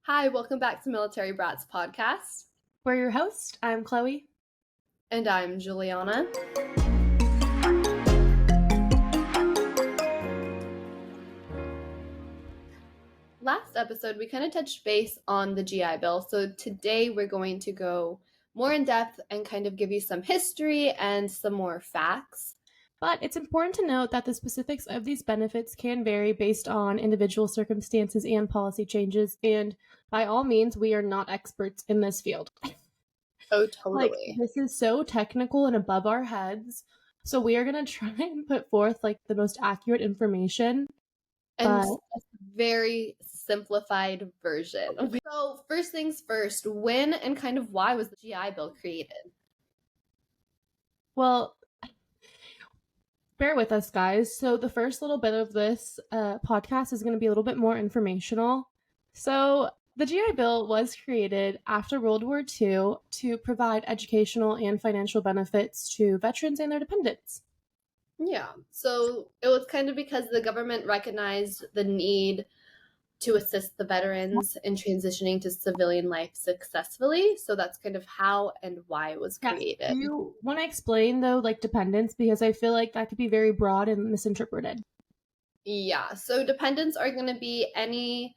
Hi, welcome back to Military Brats Podcast. We're your host. I'm Chloe. And I'm Juliana. Last episode, we kind of touched base on the GI Bill. So today we're going to go more in depth and kind of give you some history and some more facts. But it's important to note that the specifics of these benefits can vary based on individual circumstances and policy changes. And by all means, we are not experts in this field. Oh, totally. This is so technical and above our heads. So we are going to try and put forth the most accurate information. And a very simplified version. So first things first, when and kind of why was the GI Bill created? Well, bear with us, guys. So the first little bit of this podcast is going to be a little bit more informational. So the GI Bill was created after World War II to provide educational and financial benefits to veterans and their dependents. Yeah, so it was kind of because the government recognized the need to assist the veterans in transitioning to civilian life successfully. So that's kind of how and why it was created. Do you want to explain, though, dependents? Because I feel like that could be very broad and misinterpreted. Yeah, so dependents are going to be any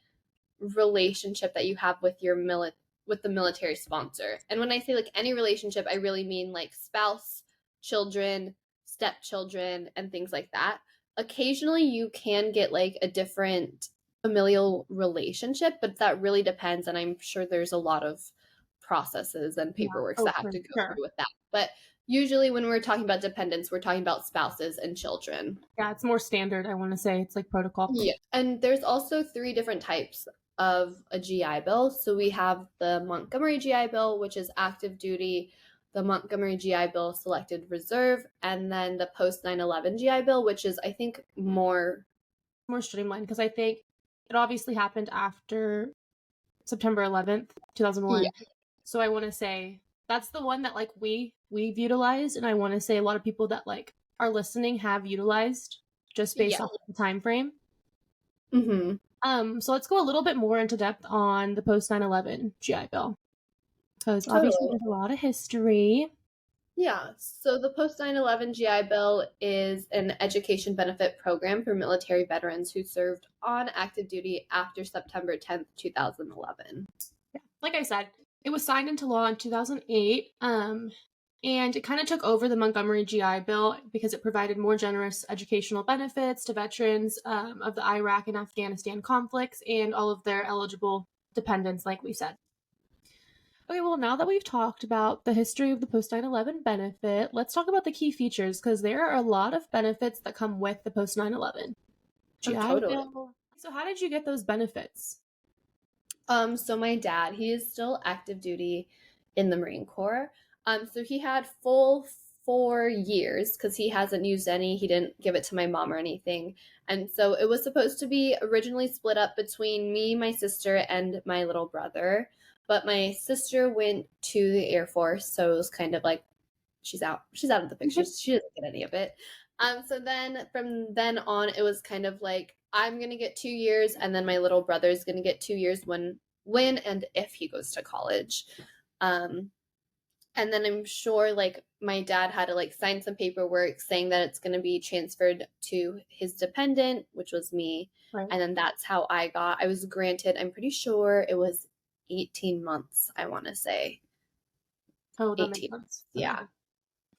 relationship that you have with your with the military sponsor. And when I say any relationship, I really mean spouse, children, stepchildren, and things like that. Occasionally you can get a different familial relationship, but that really depends, and I'm sure there's a lot of processes and paperwork that have to go through with that. But usually when we're talking about dependents, we're talking about spouses and children. Yeah, it's more standard, I want to say. It's protocol. Yeah, and there's also 3 different types of a GI Bill. So we have the Montgomery GI Bill, which is active duty, the Montgomery GI Bill selected reserve, and then the post 9/11 GI Bill, which is, I think, more streamlined, because I think it obviously happened after September 11th, 2001. Yeah. So I want to say that's the one that we've utilized, and I want to say a lot of people that are listening have utilized just based off the time frame. So let's go a little bit more into depth on the post 9/11 GI Bill, because obviously there's a lot of history. Yeah, so the post 9/11 GI Bill is an education benefit program for military veterans who served on active duty after September 10th, 2011. Yeah, like I said, it was signed into law in 2008, and it kind of took over the Montgomery GI Bill because it provided more generous educational benefits to veterans of the Iraq and Afghanistan conflicts and all of their eligible dependents, like we said. Okay, well, now that we've talked about the history of the post 9/11 benefit, let's talk about the key features, because there are a lot of benefits that come with the post 9/11 GI Bill. So how did you get those benefits? So my dad, he is still active duty in the Marine Corps. So he had full 4 years because he hasn't used any. He didn't give it to my mom or anything. And so it was supposed to be originally split up between me, my sister, and my little brother. But my sister went to the Air Force, so it was kind of she's out of the picture. She doesn't get any of it. So then from then on, it was kind of I'm going to get 2 years, and then my little brother's going to get 2 years when and if he goes to college. And then I'm sure my dad had to sign some paperwork saying that it's going to be transferred to his dependent, which was me. Right. And then that's how I was granted, I'm pretty sure it was 18 months, I want to say. Oh, that 18 makes sense. Yeah.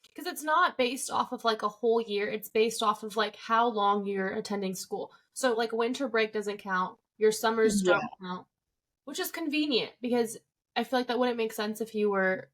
Because it's not based off of a whole year. It's based off of how long you're attending school. So winter break doesn't count. Your summers don't count, which is convenient because I feel that wouldn't make sense if you were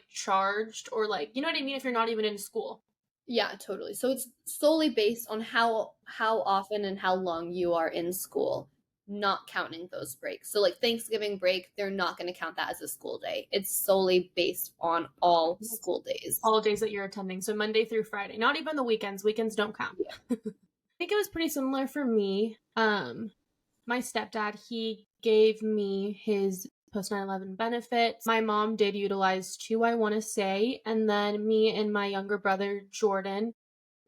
charged or you know what I mean, if you're not even in school. Yeah, totally. So it's solely based on how often and how long you are in school, not counting those breaks. So Thanksgiving break, they're not going to count that as a school day. It's solely based on all school days. All days that you're attending. So Monday through Friday, not even the weekends. Weekends don't count. Yeah. I think it was pretty similar for me. My stepdad, he gave me his post 9/11 benefits. My mom did utilize 2, I want to say. And then me and my younger brother, Jordan,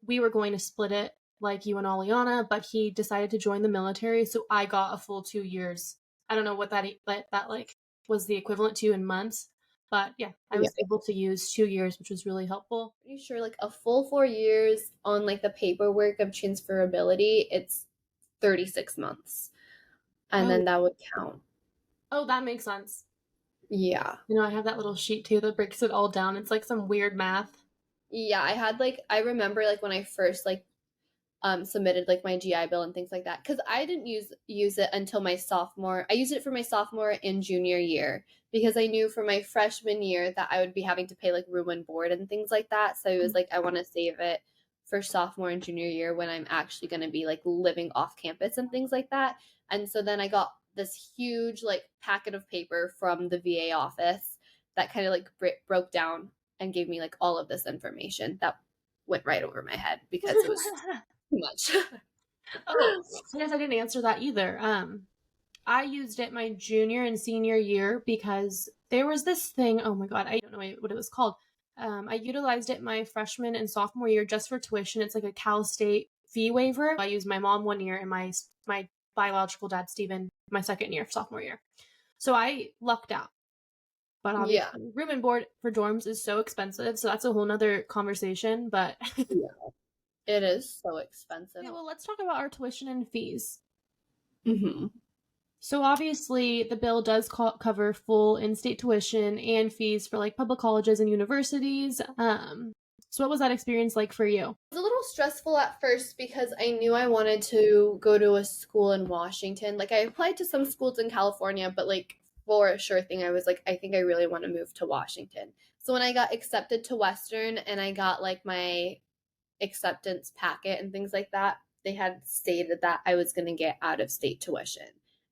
we were going to split it like you and Aliana, but he decided to join the military. So I got a full 2 years I don't know what that like was the equivalent to in months, but yeah, I Yeah. was able to use 2 years, which was really helpful. Pretty sure like a full 4 years on like the paperwork of transferability, it's 36 months. And Oh, then that would count. oh, that makes sense. Yeah. I have that little sheet too that breaks it all down. It's like some weird math. Yeah, I had like I remember like when I first like submitted like my GI Bill and things like that because I didn't use it until my sophomore. I used it for my sophomore and junior year because I knew for my freshman year that I would be having to pay like room and board and things like that. So it was like I want to save it for sophomore and junior year when I'm actually going to be like living off campus and things like that. And so then I got this huge like packet of paper from the VA office that kind of like broke down and gave me like all of this information that went right over my head because it was too much. Oh, I guess I didn't answer that either. I used it my junior and senior year because there was this thing. Oh my god, I don't know what it was called. I utilized it my freshman and sophomore year just for tuition. It's like a Cal State fee waiver. I used my mom one year and my biological dad Steven my second year, sophomore year. So I lucked out. But Yeah. obviously, room and board for dorms is so expensive, so that's a whole nother conversation. But Yeah. It is so expensive. okay, well, let's talk about our tuition and fees. Hmm. So obviously, the bill does cover full in-state tuition and fees for like public colleges and universities. So what was that experience like for you? It was a little stressful at first because I knew I wanted to go to a school in Washington. Like I applied to some schools in California, but like for a sure thing, I was like, I think I really want to move to Washington. So when I got accepted to Western and I got like my acceptance packet and things like that, they had stated that I was going to get out of state tuition.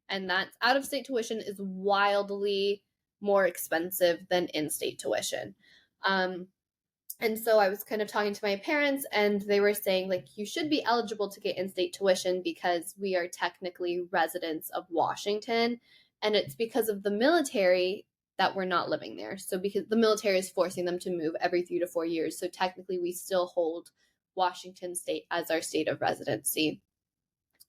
And that out of state tuition is wildly more expensive than in state tuition. Um, and so I was kind of talking to my parents, and they were saying, like, you should be eligible to get in state tuition because we are technically residents of Washington. And it's because of the military that we're not living there. So, because the military is forcing them to move every 3 to 4 years. So, technically, we still hold Washington state as our state of residency.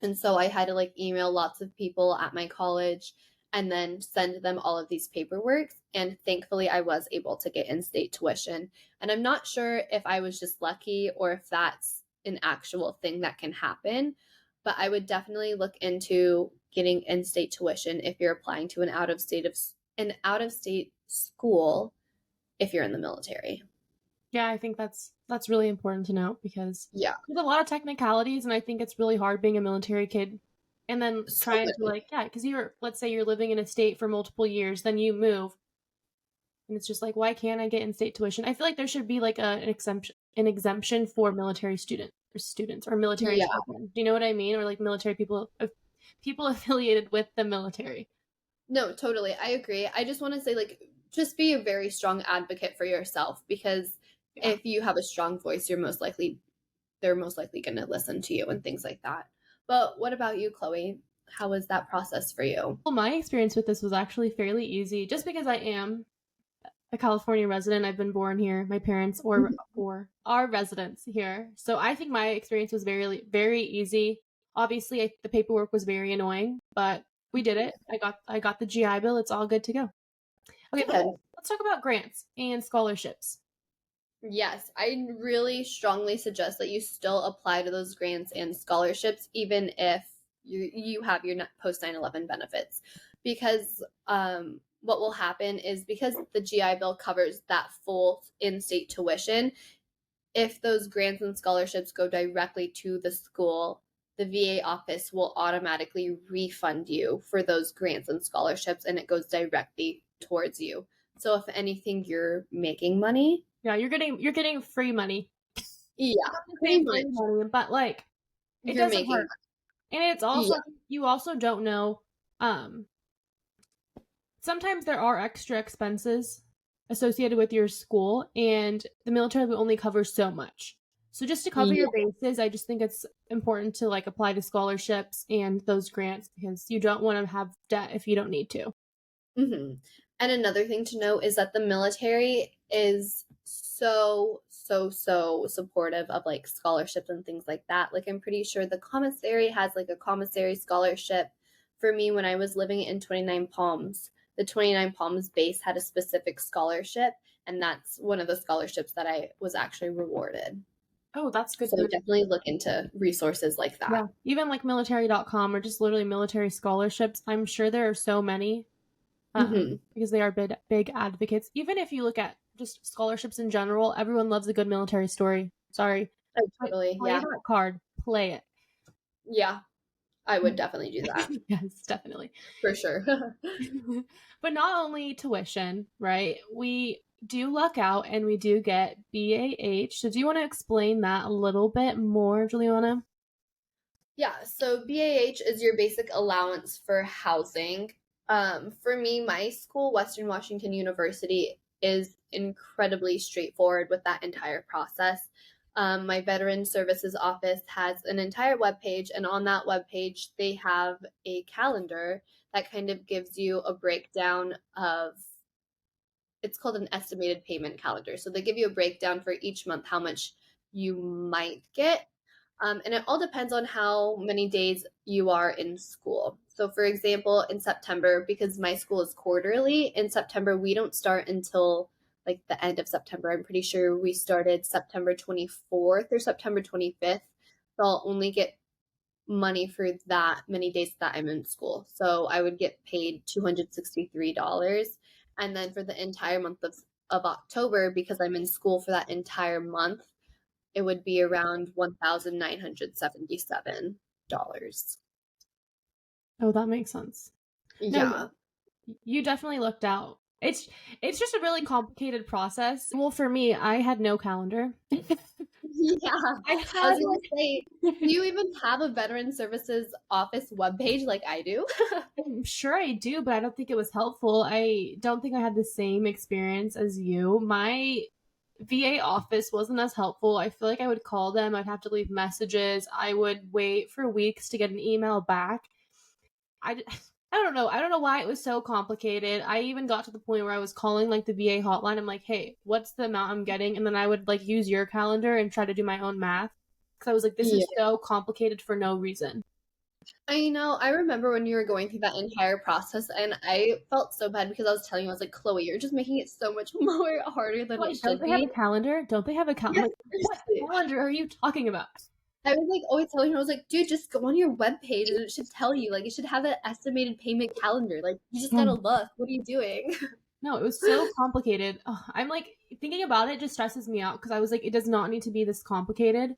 And so I had to like email lots of people at my college and then send them all of these paperwork. And thankfully, I was able to get in state tuition. And I'm not sure if I was just lucky or if that's an actual thing that can happen. But I would definitely look into getting in state tuition if you're applying to an out of state school if you're in the military. Yeah, I think that's really important to note because Yeah, there's a lot of technicalities, and I think it's really hard being a military kid, and then so trying to many. like because let's say you're living in a state for multiple years, then you move, and it's just like why can't I get in-state tuition? I feel like there should be like an exemption for military students or military Yeah. children. Do you know what I mean? Or like military people affiliated with the military. No, totally. I agree. I just want to say, like, just be a very strong advocate for yourself because Yeah. if you have a strong voice, they're most likely going to listen to you and things like that. But what about you, Chloe? How was that process for you? Well, my experience with this was actually fairly easy, just because I am a California resident. I've been born here. My parents or are residents here. So I think my experience was very easy. Obviously, the paperwork was very annoying, but we did it. I got the GI Bill. It's all good to go. Okay, Good. let's talk about grants and scholarships. Yes, I really strongly suggest that you still apply to those grants and scholarships, even if you have your post 9/11 benefits, because what will happen is because the GI Bill covers that full in-state tuition. If those grants and scholarships go directly to the school, the VA office will automatically refund you for those grants and scholarships, and it goes directly towards you. So if anything, you're making money. Yeah, you're getting free money. Yeah, Not to pretty say free much. money, but like it You're doesn't making hurt. And it's money. also Yeah. you also don't know um sometimes there are extra expenses associated with your school, and the military will only cover so much. So just to cover Yeah. your bases, I just think it's important to like apply to scholarships and those grants because you don't want to have debt if you don't need to. Hmm. And another thing to note is that the military is so supportive of like scholarships and things like that. Like I'm pretty sure the commissary has like a commissary scholarship for me, when I was living in 29 Palms, the 29 Palms base had a specific scholarship, and that's one of the scholarships that I was actually rewarded. Oh, that's good So to definitely look into resources like that. yeah. Even like military.com or just literally military scholarships. I'm sure there are so many because they are big advocates. Even if you look at just scholarships in general, everyone loves a good military story. Sorry. Oh, totally. Play Yeah. that card. Play it. Yeah. I would definitely do that Yes, definitely. for sure. But not only tuition, right? We do luck out and we do get BAH. So do you want to explain that a little bit more, Juliana? Yeah, so BAH is your basic allowance for housing. For me, my school, Western Washington University, is incredibly straightforward with that entire process. My Veteran Services Office has an entire webpage, and on that webpage, they have a calendar that kind of gives you a breakdown of it's called an estimated payment calendar. So they give you a breakdown for each month how much you might get. And it all depends on how many days you are in school. So, for example, in September, because my school is quarterly, in September, we don't start until like the end of September. I'm pretty sure we started September 24th or September 25th. So I'll only get money for that many days that I'm in school. So I would get paid $263. And then for the entire month of October, because I'm in school for that entire month, it would be around $1,977. Oh, that makes sense. No, Yeah. you definitely looked out. It's just a really complicated process. Well, for me, I had no calendar. Yeah. I I had was going to say, do you even have a Veteran Services Office webpage like I do? I'm sure I do, but I don't think it was helpful. I don't think I had the same experience as you. My VA office wasn't as helpful. I feel like I would call them, I'd have to leave messages, I would wait for weeks to get an email back. I, I don't know. I don't know why it was so complicated. I even got to the point where I was calling like the VA hotline. I'm like, hey, what's the amount I'm getting? And then I would like use your calendar and try to do my own math because I was like, this Yeah. is so complicated for no reason. I know. I remember when you were going through that entire process, and I felt so bad because I was telling you, I was like, Chloe, you're just making it so much more harder than it Like, don't should they have be. a calendar? Don't they have a calendar? Yes, Like, what seriously. calendar are you talking about? I was like always telling him, I was like, dude, just go on your webpage and it should tell you. Like, it should have an estimated payment calendar. Like, you just Yeah. gotta look. What are you doing? No, it was so complicated. Ugh, I'm like thinking about it just stresses me out because I was like, it does not need to be this complicated.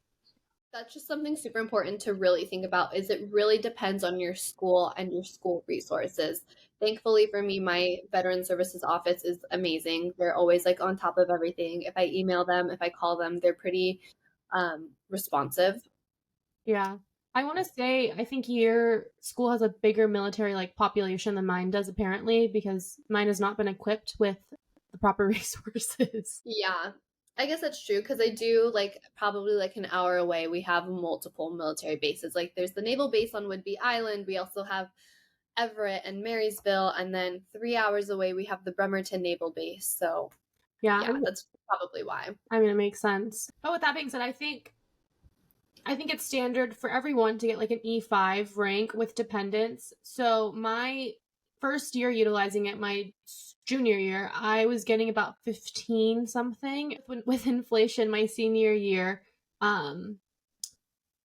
That's just something super important to really think about is it really depends on your school and your school resources. Thankfully for me, my veteran services office is amazing. They're always like on top of everything. If I email them, if I call them, they're pretty responsive. Yeah. I want to say I think your school has a bigger military like population than mine does apparently because mine has not been equipped with the proper resources. Yeah, I guess that's true because I do like probably like an hour away. We have multiple military bases. Like there's the naval base on Whidbey Island. We also have Everett and Marysville, and then 3 hours away we have the Bremerton Naval Base. So Yeah, yeah, that's probably why. I mean it makes sense. But with that being said, I think it's standard for everyone to get like an E5 rank with dependents. So my first year utilizing it, my junior year, I was getting about 15 something. With inflation, my senior year, I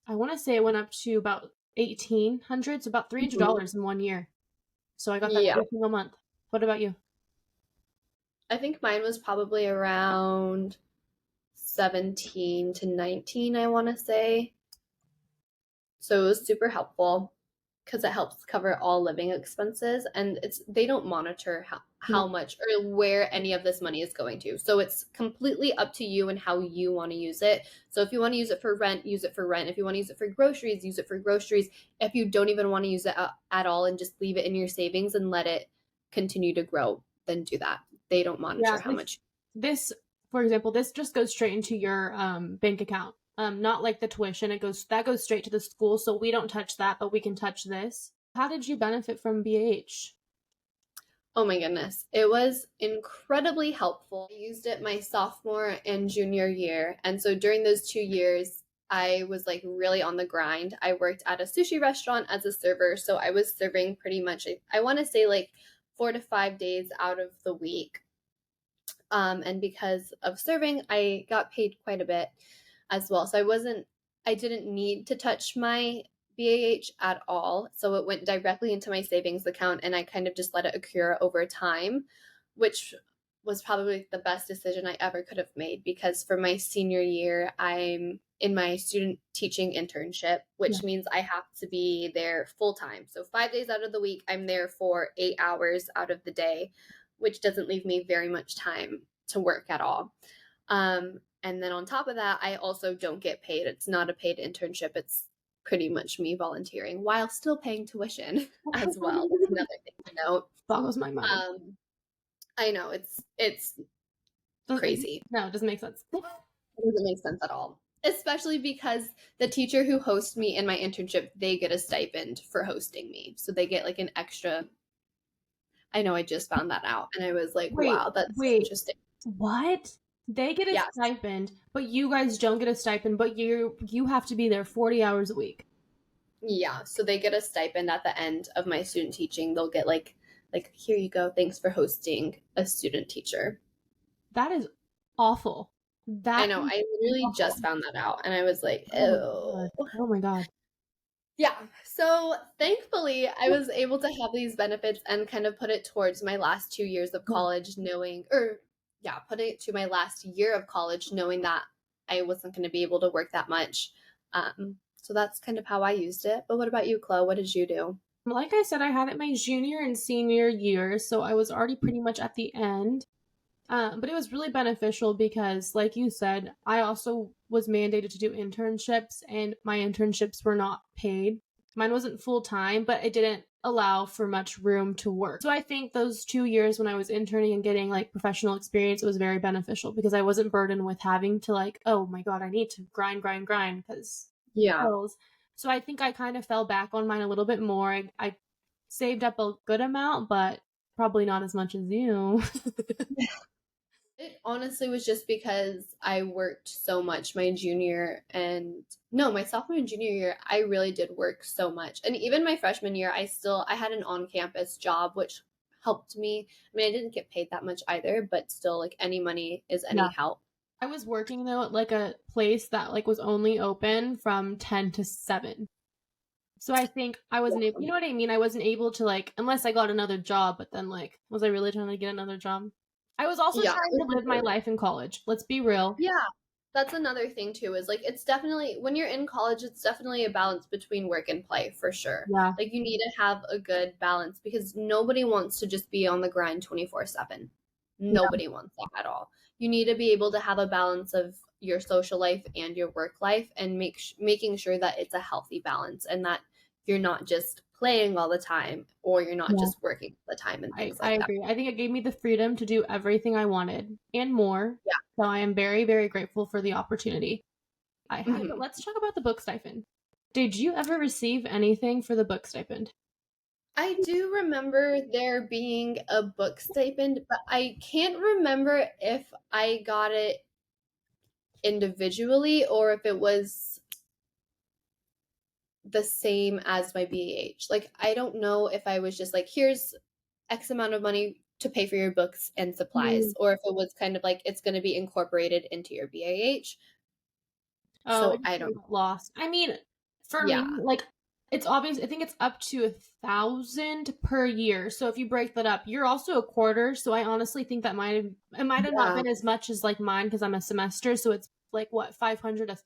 want to say it went up to about 1,800, so about Mhm. $300 in 1 year. So I got that Yeah, every single month. What about you? I think mine was probably around 17 to 19, I want to say. So it was super helpful because it helps cover all living expenses and it's they don't monitor how No. much or where any of this money is going to. So it's completely up to you and how you want to use it. So if you want to use it for rent, use it for rent. If you want to use it for groceries, use it for groceries. If you don't even want to use it at all and just leave it in your savings and let it continue to grow, then do that. They don't Yeah, monitor how much. this, for example, this just goes straight into your bank account. Not like the tuition. That goes straight to the school, so we don't touch that, but we can touch this. How did you benefit from BH? Oh my goodness. It was incredibly helpful. I used it my sophomore and junior year. And so during those 2 years, I was like really on the grind. I worked at a sushi restaurant as a server, so I was serving pretty much, I want to say like 4 to 5 days out of the week. And because of serving, I got paid quite a bit as well. So I didn't need to touch my BAH at all. So it went directly into my savings account and I kind of just let it accrue over time, which was probably the best decision I ever could have made because for my senior year, I'm in my student teaching internship, Yeah. which means I have to be there full time. So 5 days out of the week, I'm there for 8 hours out of the day, which doesn't leave me very much time to work at all. And then on top of that, I also don't get paid. It's not a paid internship. It's pretty much me volunteering while still paying tuition as well. That's another thing to note. Boggles my mind. I know it's crazy. No, it doesn't make sense. It doesn't make sense at all. Especially because the teacher who hosts me in my internship, they get a stipend for hosting me. So they get like an extra. I know I just found that out and I was like, wow, that's interesting. What? They get a Yes. stipend, but you guys don't get a stipend, but you have to be there 40 hours a week. Yeah, so they get a stipend at the end of my student teaching. They'll get like here you go, thanks for hosting a student teacher. That is awful. I know, I literally just found that out and I was like, ew. Oh my god. Yeah, so thankfully I was able to have these benefits and kind of put it towards my last 2 years of college putting it to my last year of college knowing that I wasn't going to be able to work that much. So that's kind of how I used it. But what about you, Chloe? What did you do? Like I said, I had it my junior and senior years, so I was already pretty much at the end. But it was really beneficial because, like you said, I also was mandated to do internships, and my internships were not paid. Mine wasn't full time, but it didn't allow for much room to work. So I think those 2 years when I was interning and getting like professional experience, it was very beneficial because I wasn't burdened with having to like, oh my god, I need to grind because bills. So I think I kind of fell back on mine a little bit more. I saved up a good amount, but probably not as much as you. It honestly was just because I worked so much my sophomore and junior year, I really did work so much. And even my freshman year, I had an on-campus job, which helped me. I mean, I didn't get paid that much either, but still, like any money is any help. I was working though at like a place that like was only open from 10 to 7. So I think I wasn't able, you know what I mean? I wasn't able to like, unless I got another job, but then like, was I really trying to get another job? I was also trying to live my life in college. Let's be real. Yeah. That's another thing too, is like it's definitely when you're in college, it's definitely a balance between work and play for sure. Yeah. Like you need to have a good balance because nobody wants to just be on the grind 24/7. Nobody wants that at all. You need to be able to have a balance of your social life and your work life and making sure that it's a healthy balance and that you're not just playing all the time or you're not just working all the time and things like that. I agree. I think it gave me the freedom to do everything I wanted and more. Yeah. So I am very, very grateful for the opportunity I had. But let's talk about the book stipend. Did you ever receive anything for the book stipend? I do remember there being a book stipend, but I can't remember if I got it individually or if it was the same as my BAH. Like, I don't know if I was just like, here's X amount of money to pay for your books and supplies, or if it was kind of like it's going to be incorporated into your BAH. Oh, so I don't know. Lost. I mean, for me, like it's obvious. I think it's up to 1,000 per year. So if you break that up, you're also a quarter. So I honestly think that might have not been as much as like mine because I'm a semester. So it's like what 500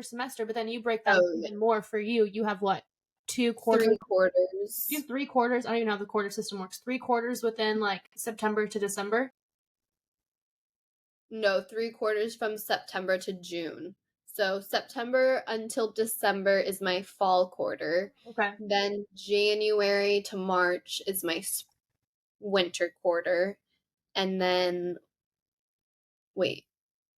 semester. But then you break that even more for you. You have what 2 quarters? 3 quarters. You have 3 quarters. I don't even know how the quarter system works. 3 quarters within like September to December. No, 3 quarters from September to June. So September until December is my fall quarter. Okay. Then January to March is my winter quarter. And then, and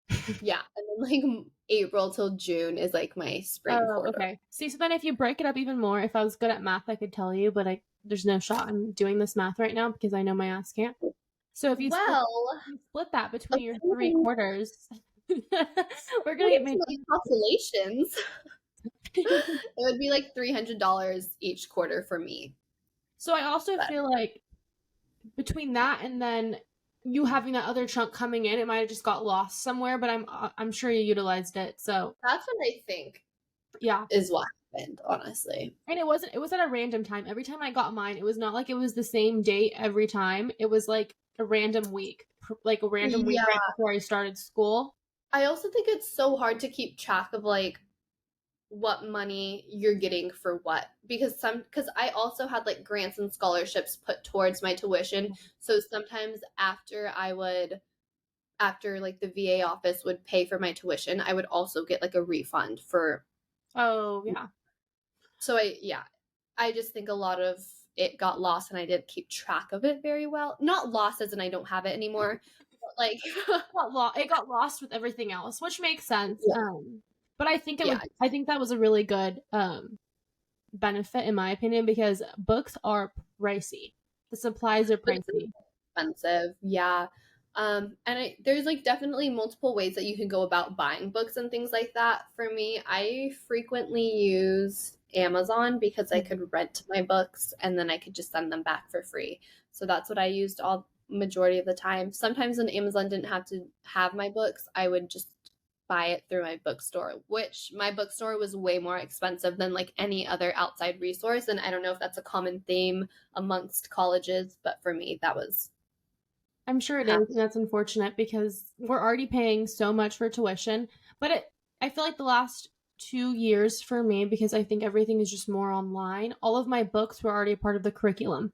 then like April till June is like my spring quarter. Okay. See, so then if you break it up even more, if I was good at math, I could tell you, but there's no shot I'm doing this math right now because I know my ass can't. So if you split that between your 3 quarters. We're gonna According get to made my calculations, it would be like $300 each quarter for me. So I also But feel like between that and then you having that other chunk coming in, it might have just got lost somewhere, but I'm sure you utilized it. So that's what I think yeah. is what happened, honestly. And it was at a random time. Every time I got mine, it was not like it was the same date every time. It was like a random week, like a random week Yeah. right before I started school. I also think it's so hard to keep track of like what money you're getting for what, because I also had like grants and scholarships put towards my tuition. So sometimes after like the VA office would pay for my tuition, I would also get like a refund for. Oh, yeah. So I just think a lot of it got lost and I didn't keep track of it very well. Not lost as in I don't have it anymore, but like It got lost with everything else, which makes sense. yeah, But I think yeah, I think that was a really good benefit in my opinion because books are pricey. The supplies are books pricey. are expensive. Yeah. There's like definitely multiple ways that you can go about buying books and things like that. For me, I frequently use Amazon because I could rent my books and then I could just send them back for free. So that's what I used all majority of the time. Sometimes when Amazon didn't have to have my books, I would just buy it through my bookstore, which my bookstore was way more expensive than like any other outside resource. And I don't know if that's a common theme amongst colleges, but for me, that was I'm sure it half. is, and that's unfortunate because we're already paying so much for tuition. But I feel like the last 2 years for me, because I think everything is just more online, all of my books were already a part of the curriculum.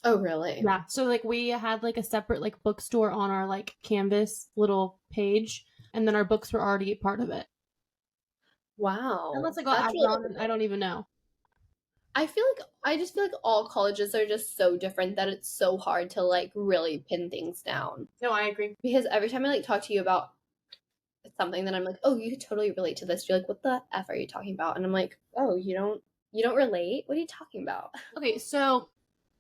Oh, really? Yeah. So like we had like a separate like bookstore on our like Canvas little page, and then our books were already a part of it. Wow. Unless I got That's added really on, and I good. don't even know. I just feel like all colleges are just so different that it's so hard to like really pin things down. No, I agree. Because every time I like talk to you about something that I'm like, oh, you could totally relate to this. You're like, what the F are you talking about? And I'm like, oh, you don't relate? What are you talking about? Okay, so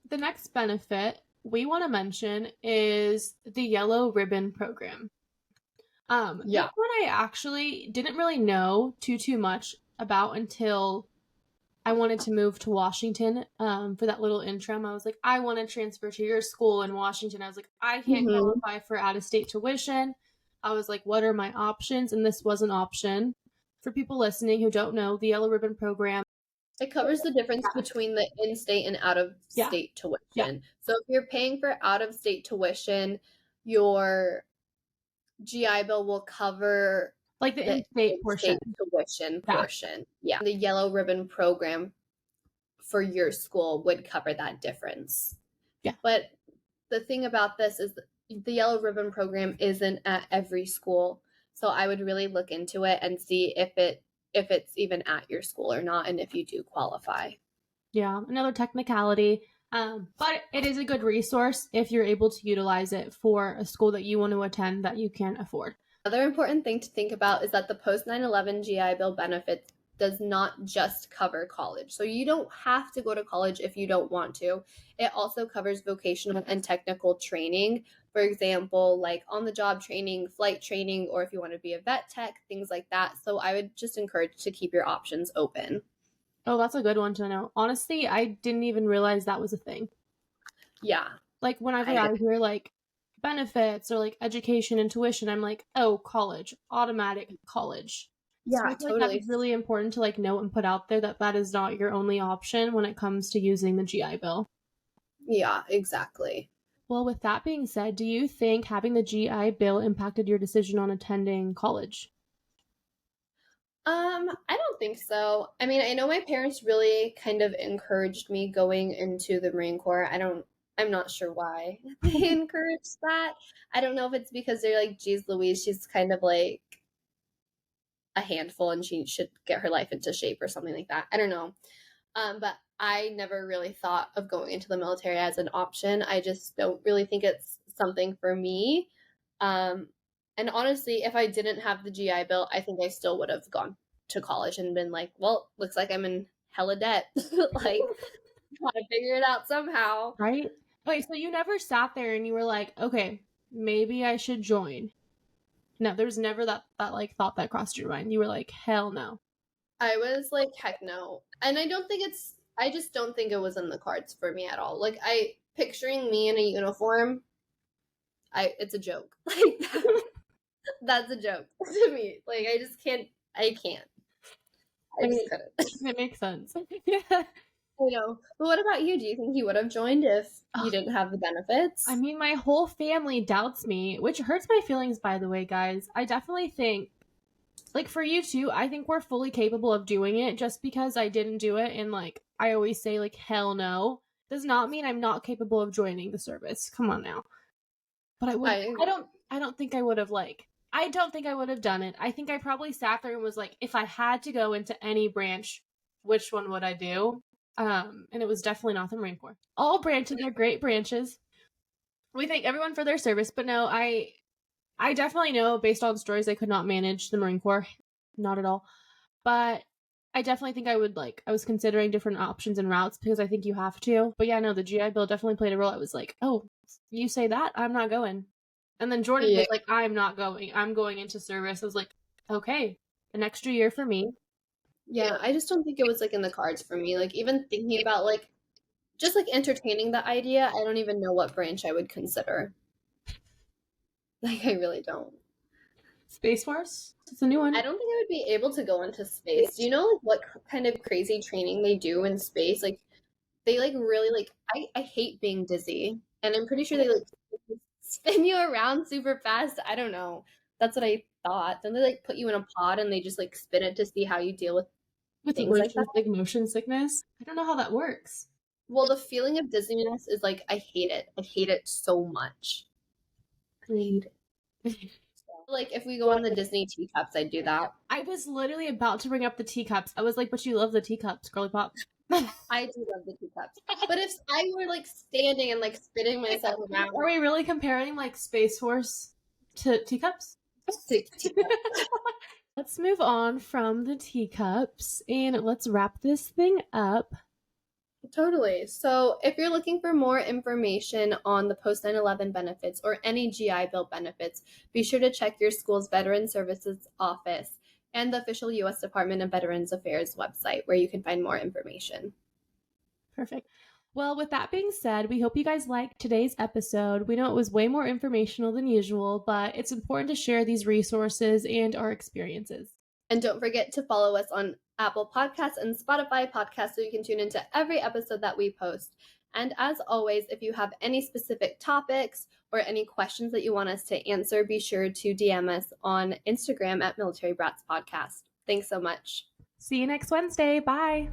the next benefit we want to mention is the Yellow Ribbon Program. This Yeah. one I actually didn't really know too much about until I wanted to move to Washington for that little interim. I was like, I want to transfer to your school in Washington. I was like, I can't Hmm. qualify for out of state tuition. I was like, what are my options? And this was an option. For people listening who don't know, the Yellow Ribbon Program. It covers the difference Yeah. between the in-state and Yeah. out-of-state Yeah. tuition. So if you're paying for out-of-state tuition, your GI Bill will cover Like the the in state portion. in-state tuition Yeah. portion. Yeah. The Yellow Ribbon program for your school would cover that difference. Yeah. But the thing about this is the Yellow Ribbon program isn't at every school. So I would really look into it and see if it's even at your school or not and if you do qualify. Yeah. Another technicality. But it is a good resource if you're able to utilize it for a school that you want to attend that you can afford. Another important thing to think about is that the post 9/11 GI Bill benefits does not just cover college. So you don't have to go to college if you don't want to. It also covers vocational and technical training. For example, like on the job training, flight training, or if you want to be a vet tech, things like that. So I would just encourage to keep your options open. Oh, that's a good one to know. Honestly, I didn't even realize that was a thing. Yeah. Like whenever I I did. hear like benefits or like education and tuition, I'm like, oh, college, automatic college. So I Yeah, feel like that totally. is really important to like note and put out there that that is not your only option when it comes to using the GI Bill. Yeah, exactly. Well, with that being said, do you think having the GI Bill impacted your decision on attending college? I don't think so. I mean, I know my parents really kind of encouraged me going into the Marine Corps. I'm not sure why they encouraged that. I don't know if it's because they're like, geez, Louise, she's kind of like a handful and she should get her life into shape or something like that. I don't know. But I never really thought of going into the military as an option. I just don't really think it's something for me. Um, and honestly, if I didn't have the GI Bill, I think I still would have gone to college and been like, well, looks like I'm in hella debt. Like, gotta figure it out somehow. Right? Okay, so you never sat there and you were like, okay, maybe I should join. No, there was never that like thought that crossed your mind. You were like, hell no. I was like, heck no. And I just don't think it was in the cards for me at all. Like, picturing me in a uniform, it's a joke. Like, that's a joke to me. Like, I can't. I I just mean, couldn't. it makes sense. Yeah. I know. But what about you? Do you think you would have joined if you Ugh, didn't have the I benefits? mean, my whole family doubts me, which hurts my feelings, by the way, guys. I definitely think, like, for you too, I think we're fully capable of doing it. Just because I didn't do it and, like, I always say, like, hell no, does not mean I'm not capable of joining the service. Come on now. But I agree. I don't think I would have, like, I don't think I would have done it. I think I probably sat there and was like, if I had to go into any branch, which one would I do? And it was definitely not the Marine Corps. All branches are great branches. We thank everyone for their service, but no, I definitely know based on stories I could not manage the Marine Corps. Not at all. But I definitely think I would, like, I was considering different options and routes because I think you have to. But yeah, no, the GI Bill definitely played a role. I was like, oh, you say that? I'm not going. And then Jordan Yeah. was like, I'm not going. I'm going into service. I was like, okay, an extra year for me. Yeah, I just don't think it was like in the cards for me. Like even thinking about like just like entertaining the idea, I don't even know what branch I would consider. Like I really don't. Space Force? It's a new I one. don't think I would be able to go into space. Do you know like what kind of crazy training they do in space? Like they like really like I hate being dizzy. And I'm pretty sure they like spin you around super fast. I don't know. That's what I thought. Then they like put you in a pod and they just like spin it to see how you deal with With things like that. motion sickness. I don't know how that works. Well, the feeling of dizziness is like I hate it. I hate it so much. I hate it. Like if we go on the Disney teacups, I'd do that. I was literally about to bring up the teacups. I was like, but you love the teacups, girly pop. I do love the teacups. But if I were like standing and like spinning myself around Are we really comparing, like, Space Force to teacups? to teacups. Let's move on from the teacups and let's wrap this thing up. Totally. So, if you're looking for more information on the post 9/11 benefits or any GI Bill benefits, be sure to check your school's Veteran Services Office and the official U.S. Department of Veterans Affairs website, where you can find more information. Perfect. Well, with that being said, we hope you guys liked today's episode. We know it was way more informational than usual, but it's important to share these resources and our experiences. And don't forget to follow us on Apple Podcasts and Spotify Podcasts so you can tune into every episode that we post. And as always, if you have any specific topics or any questions that you want us to answer, be sure to DM us on Instagram at Military Brats Podcast. Thanks so much. See you next Wednesday. Bye.